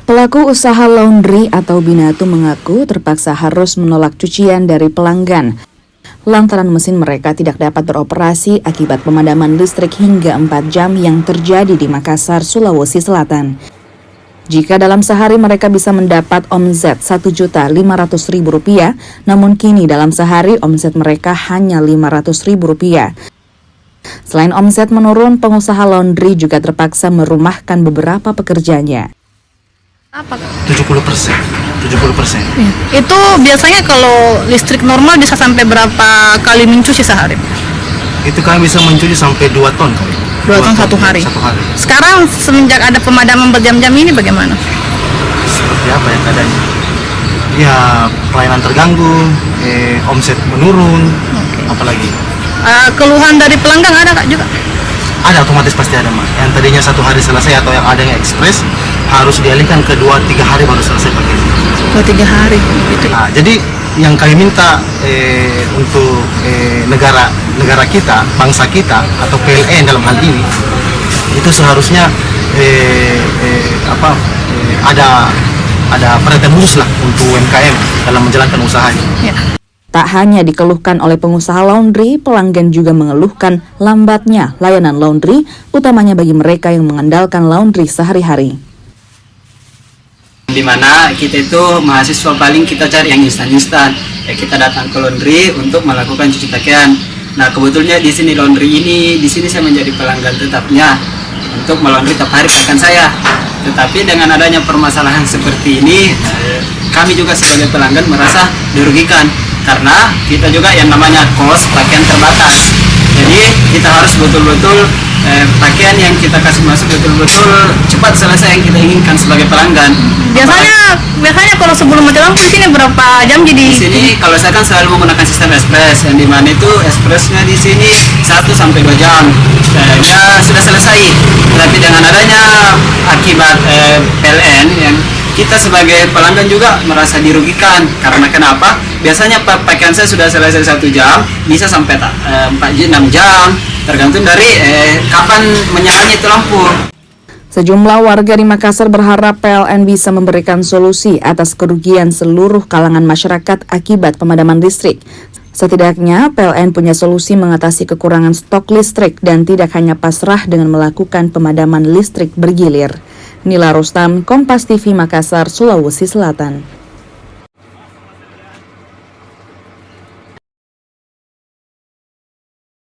Pelaku usaha laundry atau Binatu mengaku terpaksa harus menolak cucian dari pelanggan lantaran mesin mereka tidak dapat beroperasi akibat pemadaman listrik hingga 4 jam yang terjadi di Makassar, Sulawesi Selatan. Jika dalam sehari mereka bisa mendapat omset Rp1.500.000, namun kini dalam sehari omset mereka hanya Rp500.000. Selain omset menurun, pengusaha laundry juga terpaksa merumahkan beberapa pekerjanya. Apa? 70%. Ya. Itu biasanya kalau listrik normal bisa sampai berapa kali mencuci sehari? Itu kami bisa mencuci sampai 2 ton kali. 2 ton satu hari. Sekarang semenjak ada pemadaman berjam-jam ini bagaimana? Seperti apa ya keadaannya? Ya pelayanan terganggu, omset menurun, apalagi. Keluhan dari pelanggan ada Kak juga? Ada, otomatis pasti ada, Mak. Yang tadinya 1 hari selesai atau yang ada yang ekspres harus dialihkan ke 2-3 hari baru selesai pakai. 2-3 hari gitu. Nah, jadi yang kami minta untuk negara kita, bangsa kita atau PLN dalam hal ini itu seharusnya ada perhatian khusus lah untuk UMKM dalam menjalankan usahanya. Ya. Tak hanya dikeluhkan oleh pengusaha laundry, pelanggan juga mengeluhkan lambatnya layanan laundry, utamanya bagi mereka yang mengandalkan laundry sehari-hari. Di mana kita itu mahasiswa paling kita cari yang instan-instan. Ya, kita datang ke laundry untuk melakukan cuci pakaian. Nah, kebetulannya di sini laundry ini, di sini saya menjadi pelanggan tetapnya untuk melaundry tiap hari pakaian saya. Tetapi dengan adanya permasalahan seperti ini, kami juga sebagai pelanggan merasa dirugikan karena kita juga yang namanya kos pakaian terbatas. Jadi kita harus betul-betul pakaian yang kita kasih masuk betul-betul cepat selesai yang kita inginkan sebagai pelanggan. Biasanya kalau sebelum mati lampu di sini berapa jam jadi? Di sini kalau saya kan selalu menggunakan sistem ekspres, yang dimana itu ekspresnya di sini 1-2 jam ya sudah selesai. Tapi dengan adanya akibat PLN yang kita sebagai pelanggan juga merasa dirugikan karena kenapa? Biasanya pakaian saya sudah selesai 1 jam, bisa sampai 4-6 jam, tergantung dari kapan menyalanya itu lampu. Sejumlah warga di Makassar berharap PLN bisa memberikan solusi atas kerugian seluruh kalangan masyarakat akibat pemadaman listrik. Setidaknya PLN punya solusi mengatasi kekurangan stok listrik dan tidak hanya pasrah dengan melakukan pemadaman listrik bergilir. Nila Rustam, Kompas TV Makassar, Sulawesi Selatan.